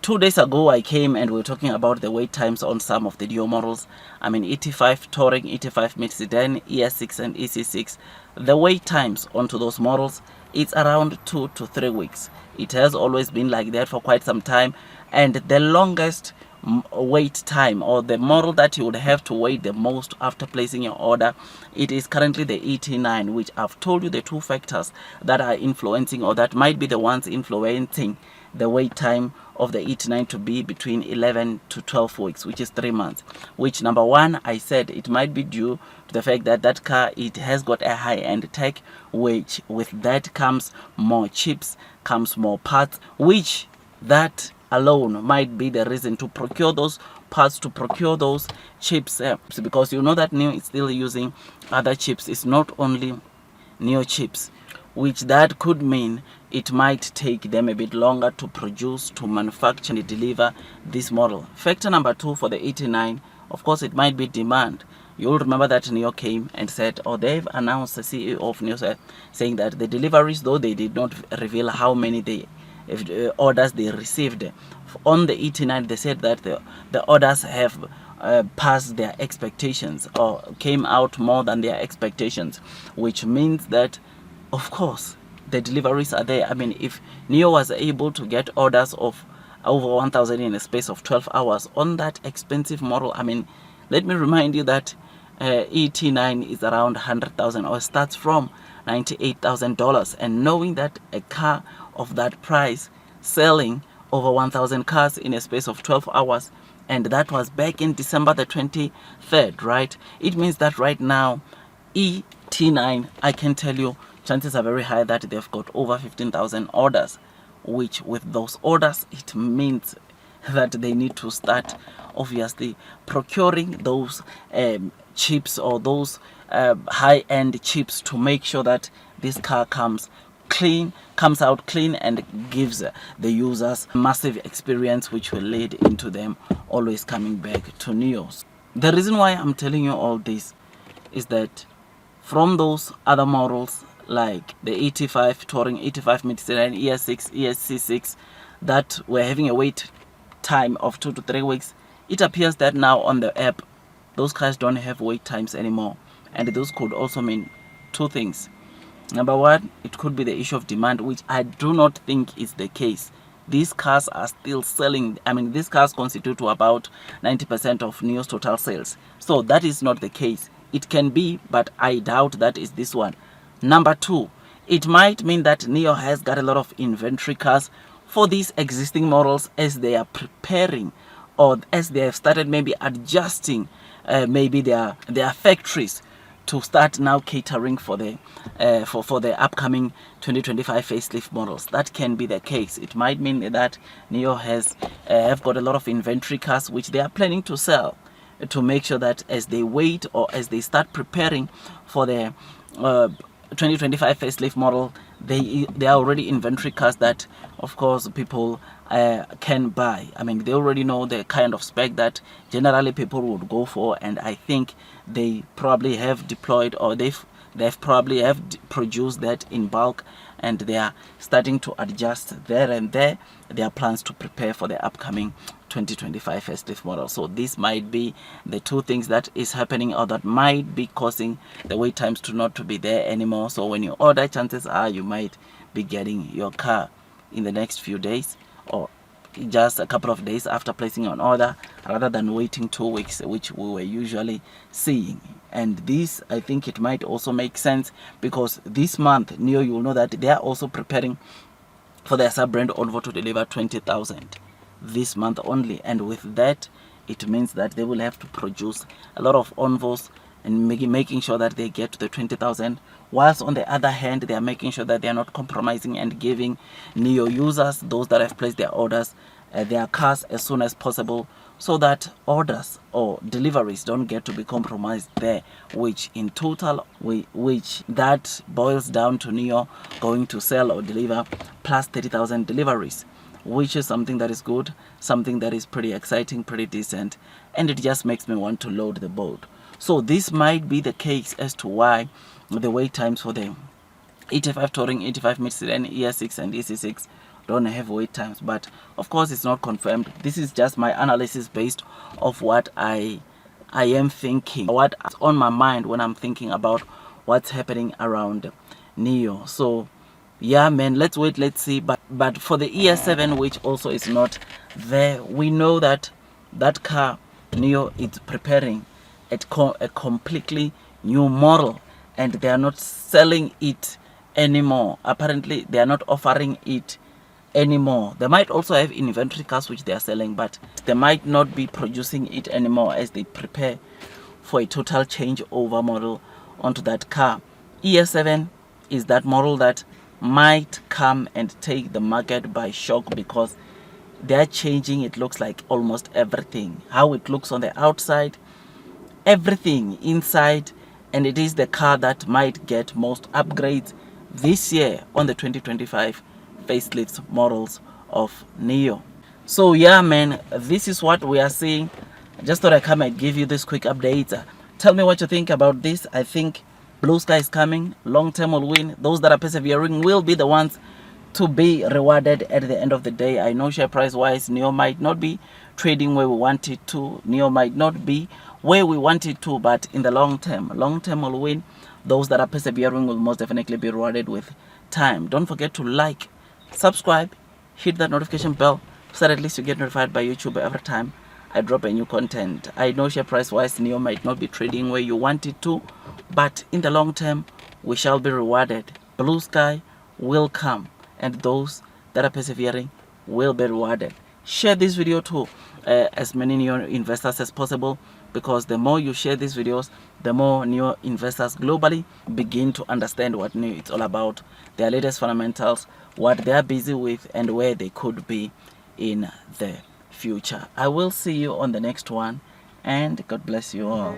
2 days ago I came and we were talking about the wait times on some of the Nio models. I mean ET5 Touring, ET5 mid sedan, ES6 and EC6. The wait times onto those models, it's around 2 to 3 weeks. It has always been like that for quite some time, and the longest wait time, or the model that you would have to wait the most after placing your order, it is currently the ET9, which I've told you the two factors that are influencing, or that might be the ones influencing the wait time of the ET9 to be between 11 to 12 weeks, which is 3 months. Which, number one, I said it might be due to the fact that that car, it has got a high-end tech, which with that comes more chips, comes more parts, which that alone might be the reason to procure those parts, to procure those chips, because you know that Nio is still using other chips. It's not only Nio chips, which that could mean it might take them a bit longer to produce, to manufacture and deliver this model. Factor number two for the ET9, of course, it might be demand. You'll remember that Nio came and said, or they've announced, the CEO of Nio saying that the deliveries, though they did not reveal how many orders they received on the ET9, they said that the orders have passed their expectations, or came out more than their expectations, which means that, of course, the deliveries are there. I mean, if Nio was able to get orders of over 1,000 in a space of 12 hours on that expensive model, I mean, let me remind you that ET9 is around 100,000, or starts from $98,000, and knowing that a car of that price selling over 1,000 cars in a space of 12 hours, and that was back in December the 23rd, right? It means that right now ET9, I can tell you, chances are very high that they've got over 15,000 orders, which with those orders, it means that they need to start obviously procuring those chips, or those high-end chips, to make sure that this car comes out clean and gives the users massive experience, which will lead into them always coming back to Nios. The reason why I'm telling you all this is that from those other models like the ET5 Touring, ET5 mid sedan, ES6, ES6 that were having a wait time of 2 to 3 weeks, it appears that now on the app those cars don't have wait times anymore, and those could also mean two things. Number one, it could be the issue of demand, which I do not think is the case. These cars are still selling. I mean, these cars constitute to about 90% of Nio's total sales, so that is not the case. It can be, but I doubt that is this one. Number two, it might mean that Nio has got a lot of inventory cars for these existing models, as they are preparing, or as they have started maybe adjusting maybe their factories to start now catering for the upcoming 2025 facelift models. That can be the case. It might mean that Nio has have got a lot of inventory cars which they are planning to sell, to make sure that as they wait, or as they start preparing for the 2025 facelift model, they are already inventory cars that, of course, people can buy. I mean, they already know the kind of spec that generally people would go for, and I think they probably have deployed, or they've probably have produced that in bulk, and they are starting to adjust there and there their plans to prepare for the upcoming 2025 facelift model. So this might be the two things that is happening, or that might be causing the wait times to not to be there anymore. So when you order, chances are you might be getting your car in the next few days, or just a couple of days after placing an order, rather than waiting 2 weeks, which we were usually seeing. And this, I think it might also make sense, because this month Nio, you will know that they are also preparing for their sub-brand Onvo to deliver 20,000 this month only, and with that it means that they will have to produce a lot of Onvos and making sure that they get to the 20,000, whilst on the other hand they are making sure that they are not compromising and giving Nio users, those that have placed their orders, their cars as soon as possible, so that orders or deliveries don't get to be compromised there, which in total, which that boils down to Nio going to sell or deliver plus 30,000 deliveries, which is something that is good, something that is pretty exciting, pretty decent, and it just makes me want to load the boat. So this might be the case as to why the wait times for the ET5 Touring, ET5 mid sedan, ES6 and EC6 don't have wait times, but of course it's not confirmed. This is just my analysis based of what I am thinking, what's on my mind when I'm thinking about what's happening around Nio. So yeah, man, let's wait, let's see. But for the ES7, which also is not there, we know that that car Nio is preparing a completely new model, and they are not selling it anymore. Apparently they are not offering it anymore. They might also have inventory cars which they are selling, but they might not be producing it anymore as they prepare for a total changeover model onto that car. ES7 is that model that might come and take the market by shock, because they are changing, it looks like, almost everything. How it looks on the outside, everything inside, and it is the car that might get most upgrades this year on the 2025 facelifts models of Nio. So yeah, man, this is what we are seeing. I just thought I'd come and give you this quick update. Tell me what you think about this. I think blue sky is coming, long term will win. Those that are persevering will be the ones to be rewarded at the end of the day. I know share price wise Nio might not be trading where we want it to, Nio might not be where we want it to, but in the long term will win. Those that are persevering will most definitely be rewarded with time. Don't forget to like, subscribe, hit that notification bell so that at least you get notified by YouTube every time I drop a new content. I know share price wise Nio might not be trading where you want it to, but in the long term we shall be rewarded. Blue sky will come, and those that are persevering will be rewarded. Share this video to as many Nio investors as possible, because the more you share these videos, the more Nio investors globally begin to understand what Nio is all about, their latest fundamentals, what they are busy with, and where they could be in the future. I will see you on the next one, and God bless you all.